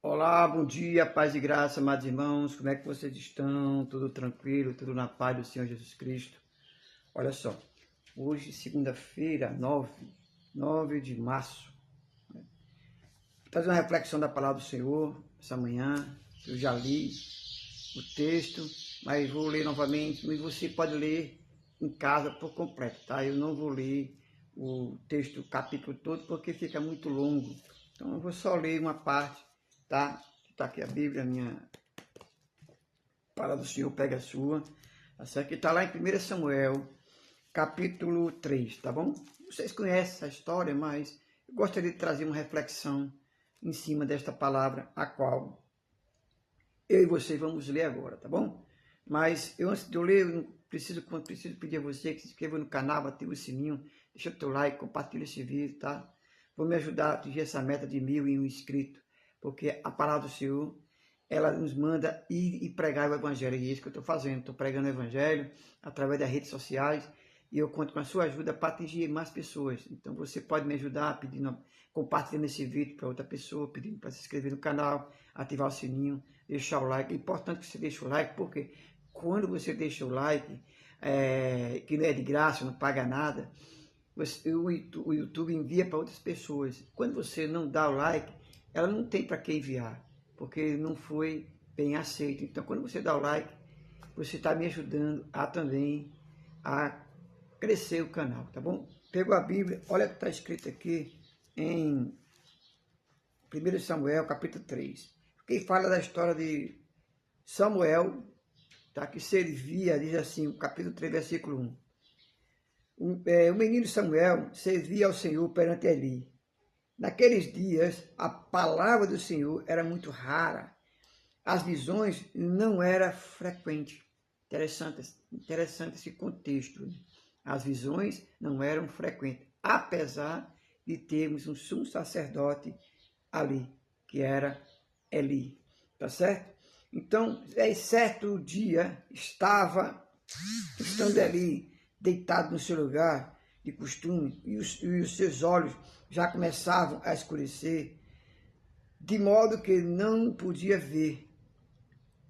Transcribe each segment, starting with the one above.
Olá, bom dia, paz e graça, amados irmãos, como é que vocês estão? Tudo tranquilo, tudo na paz do Senhor Jesus Cristo? Olha só, hoje, segunda-feira, 9 de março, vou fazer uma reflexão da palavra do Senhor essa manhã. Eu já li o texto, mas vou ler novamente, e você pode ler em casa por completo, tá? Eu não vou ler o texto, o capítulo todo, porque fica muito longo, então eu vou só ler uma parte, tá? Tá aqui a Bíblia, a minha palavra do Senhor, pega a sua. Essa aqui está lá em 1 Samuel, capítulo 3, tá bom? Vocês conhecem essa história, mas eu gostaria de trazer uma reflexão em cima desta palavra, a qual eu e vocês vamos ler agora, tá bom? Mas antes de eu ler, eu preciso pedir a você que se inscreva no canal, ative o sininho, deixa o teu like, compartilha esse vídeo, tá? Vou me ajudar a atingir essa meta de 1.001 inscritos, porque a palavra do Senhor, ela nos manda ir e pregar o evangelho, e é isso que eu estou fazendo. Estou pregando o evangelho através das redes sociais, e eu conto com a sua ajuda para atingir mais pessoas. Então você pode me ajudar pedindo, compartilhando esse vídeo para outra pessoa, pedindo para se inscrever no canal, ativar o sininho, deixar o like. É importante que você deixe o like, porque quando você deixa o like, que não é de graça, não paga nada, o YouTube envia para outras pessoas. Quando você não dá o like, ela não tem para que enviar, porque não foi bem aceito. Então, quando você dá o like, você está me ajudando a também a crescer o canal, tá bom? Pegou a Bíblia, olha o que está escrito aqui em 1 Samuel, capítulo 3. Que fala da história de Samuel, tá? Que servia, diz assim, o capítulo 3, versículo 1. O menino Samuel servia ao Senhor perante Eli. Naqueles dias, a palavra do Senhor era muito rara. As visões não eram frequentes. Interessante esse contexto. As visões não eram frequentes, apesar de termos um sumo sacerdote ali, que era Eli. Tá certo? Então, certo dia, estando ali, deitado no seu lugar de costume, e os seus olhos já começavam a escurecer, de modo que não podia ver.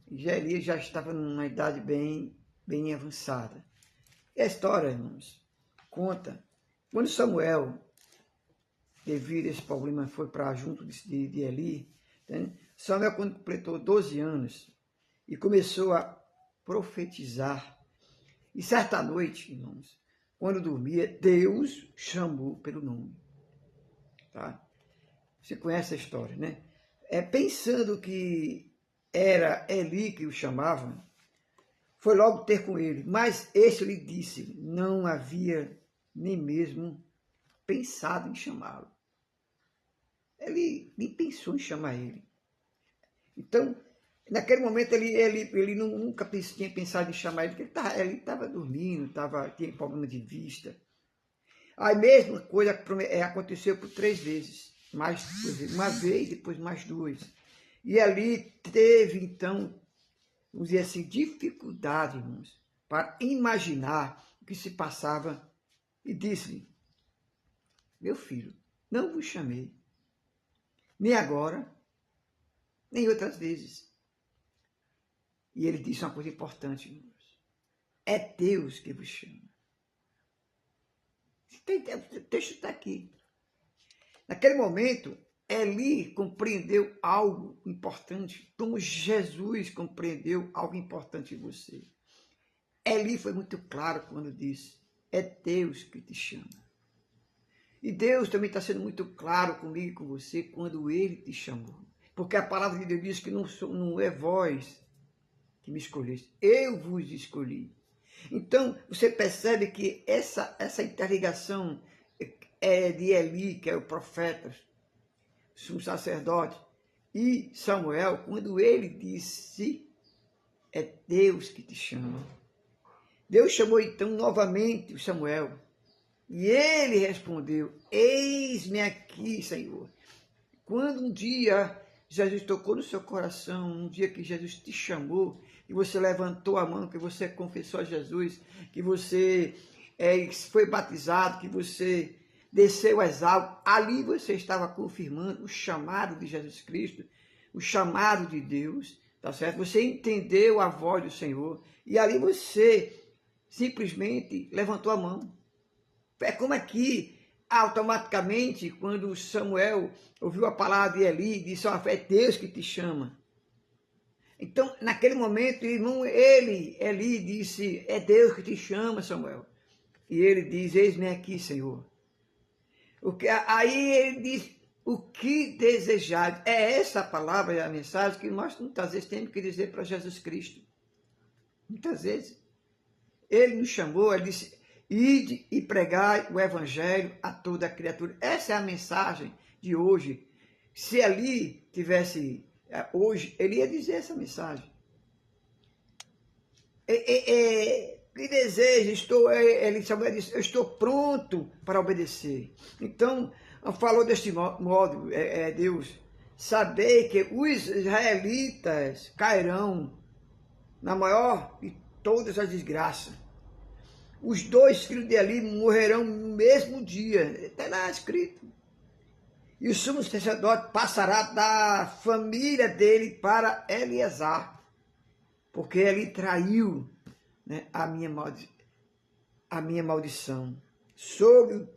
Elias já estava numa idade bem avançada. E a história, irmãos, conta, quando Samuel, devido a esse problema, foi para junto de Eli, né? Samuel, quando completou 12 anos, e começou a profetizar. E certa noite, irmãos, quando dormia, Deus chamou pelo nome. Tá? Você conhece a história, né? Pensando que era Eli que o chamava, foi logo ter com ele. Mas este lhe disse, não havia nem mesmo pensado em chamá-lo. Ele nem pensou em chamar ele. Então, naquele momento, ele nunca tinha pensado em chamar ele, porque ele estava dormindo, tinha problema de vista. A mesma coisa aconteceu por 3 vezes, uma vez, depois mais 2. E ali teve, então, vamos dizer assim, dificuldade, irmãos, para imaginar o que se passava, e disse-lhe, meu filho, não vos chamei, nem agora, nem outras vezes. E ele disse uma coisa importante, irmãos, é Deus que vos chama. O texto está aqui. Naquele momento, Eli compreendeu algo importante, como Jesus compreendeu algo importante em você. Eli foi muito claro quando disse, é Deus que te chama. E Deus também está sendo muito claro comigo e com você quando Ele te chamou. Porque a palavra de Deus diz que não é vós que me escolheste, eu vos escolhi. Então, você percebe que essa interligação é de Eli, que é o profeta, o sumo sacerdote, e Samuel, quando ele disse, é Deus que te chama. Deus chamou então novamente o Samuel, e ele respondeu, eis-me aqui, Senhor. Quando um dia Jesus tocou no seu coração, um dia que Jesus te chamou, que você levantou a mão, que você confessou a Jesus, que você foi batizado, que você desceu às águas, ali você estava confirmando o chamado de Jesus Cristo, o chamado de Deus, tá certo? Você entendeu a voz do Senhor e ali você simplesmente levantou a mão. É como aqui, automaticamente, quando Samuel ouviu a palavra de Eli, disse, ó, é Deus que te chama. Então, naquele momento, irmão, Eli disse, é Deus que te chama, Samuel. E ele diz, eis-me aqui, Senhor. Aí ele diz, o que desejar. É essa a palavra e a mensagem que nós muitas vezes temos que dizer para Jesus Cristo. Muitas vezes. Ele nos chamou, ele disse, ide e pregai o evangelho a toda criatura. Essa é a mensagem de hoje. Se ali tivesse hoje, ele ia dizer essa mensagem. Que desejo, ele disse, eu estou pronto para obedecer. Então, falou deste modo, Deus, sabei que os israelitas cairão na maior de todas as desgraças. Os 2 filhos de Eli morrerão no mesmo dia. Está lá escrito. E o sumo sacerdote passará da família dele para Eleazar, porque ele traiu, né, a minha maldição sobre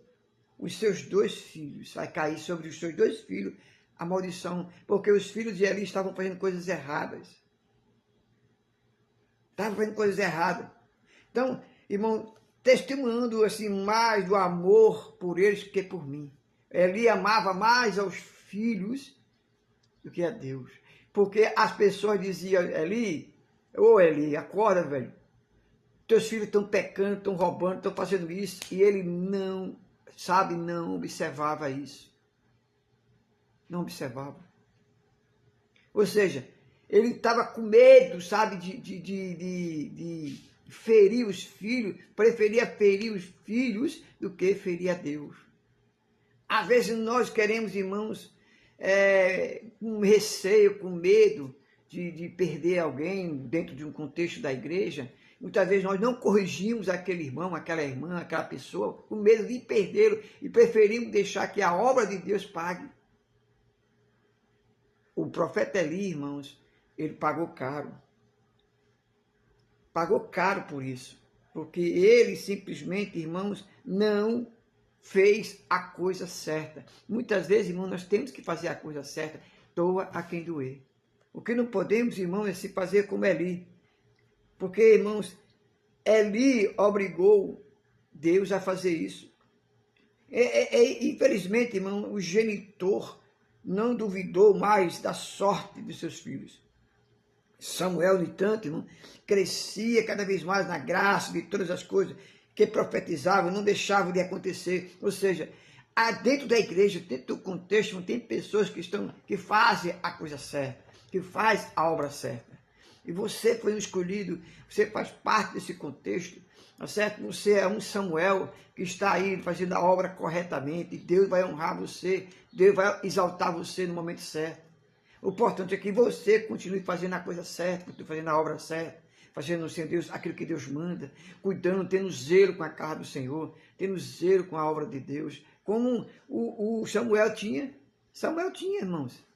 os seus 2 filhos. Vai cair sobre os seus 2 filhos a maldição, porque os filhos de Eli estavam fazendo coisas erradas. Estavam fazendo coisas erradas. Então, irmão, testemunhando assim mais do amor por eles que por mim. Eli amava mais aos filhos do que a Deus. Porque as pessoas diziam, Eli, Eli, acorda, velho. Teus filhos estão pecando, estão roubando, estão fazendo isso. E ele não observava isso. Não observava. Ou seja, ele estava com medo, sabe, de ferir os filhos, preferia ferir os filhos do que ferir a Deus. Às vezes nós queremos, irmãos, com receio, com medo de perder alguém dentro de um contexto da igreja. Muitas vezes nós não corrigimos aquele irmão, aquela irmã, aquela pessoa, com medo de perdê-lo e preferimos deixar que a obra de Deus pague. O profeta Eli, irmãos, ele pagou caro. Pagou caro por isso. Porque ele simplesmente, irmãos, não fez a coisa certa. Muitas vezes, irmãos, nós temos que fazer a coisa certa. Doa a quem doer. O que não podemos, irmãos, é se fazer como Eli. Porque, irmãos, Eli obrigou Deus a fazer isso. Infelizmente, irmão, o genitor não duvidou mais da sorte de seus filhos. Samuel, no entanto, irmão, crescia cada vez mais na graça de todas as coisas que profetizavam, não deixavam de acontecer. Ou seja, dentro da igreja, dentro do contexto, tem pessoas que fazem a coisa certa, que fazem a obra certa. E você foi um escolhido, você faz parte desse contexto, tá certo? Você é um Samuel que está aí fazendo a obra corretamente, e Deus vai honrar você, Deus vai exaltar você no momento certo. O importante é que você continue fazendo a coisa certa, continue fazendo a obra certa, fazendo, Senhor Deus, aquilo que Deus manda, cuidando, tendo zelo com a casa do Senhor, tendo zelo com a obra de Deus, como o Samuel tinha. Samuel tinha, irmãos.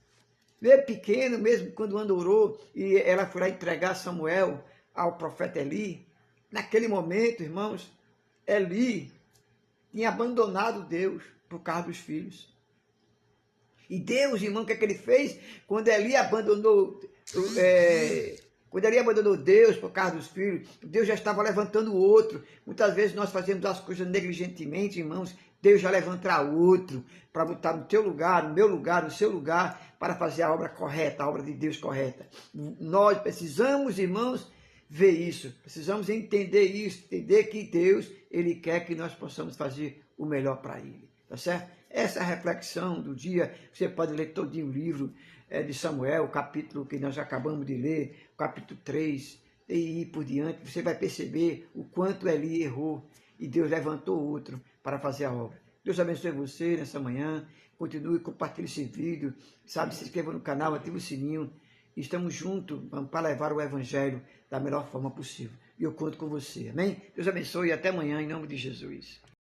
Ele pequeno mesmo, quando Ana orou e ela foi lá entregar Samuel ao profeta Eli, naquele momento, irmãos, Eli tinha abandonado Deus por causa dos filhos. E Deus, irmão, o que é que ele fez? Quando Eli abandonou Deus por causa dos filhos, Deus já estava levantando outro. Muitas vezes nós fazemos as coisas negligentemente, irmãos. Deus já levantará outro para botar no teu lugar, no meu lugar, no seu lugar, para fazer a obra correta, a obra de Deus correta. Nós precisamos, irmãos, ver isso. Precisamos entender isso, entender que Deus, Ele quer que nós possamos fazer o melhor para Ele. Tá certo? Essa é a reflexão do dia. Você pode ler todinho o livro de Samuel, o capítulo que nós acabamos de ler, o capítulo 3, e ir por diante. Você vai perceber o quanto Eli errou e Deus levantou outro para fazer a obra. Deus abençoe você nessa manhã. Continue, compartilhe esse vídeo. Sabe, se inscreva no canal, ative o sininho. Estamos juntos para levar o Evangelho da melhor forma possível. E eu conto com você. Amém? Deus abençoe e até amanhã, em nome de Jesus.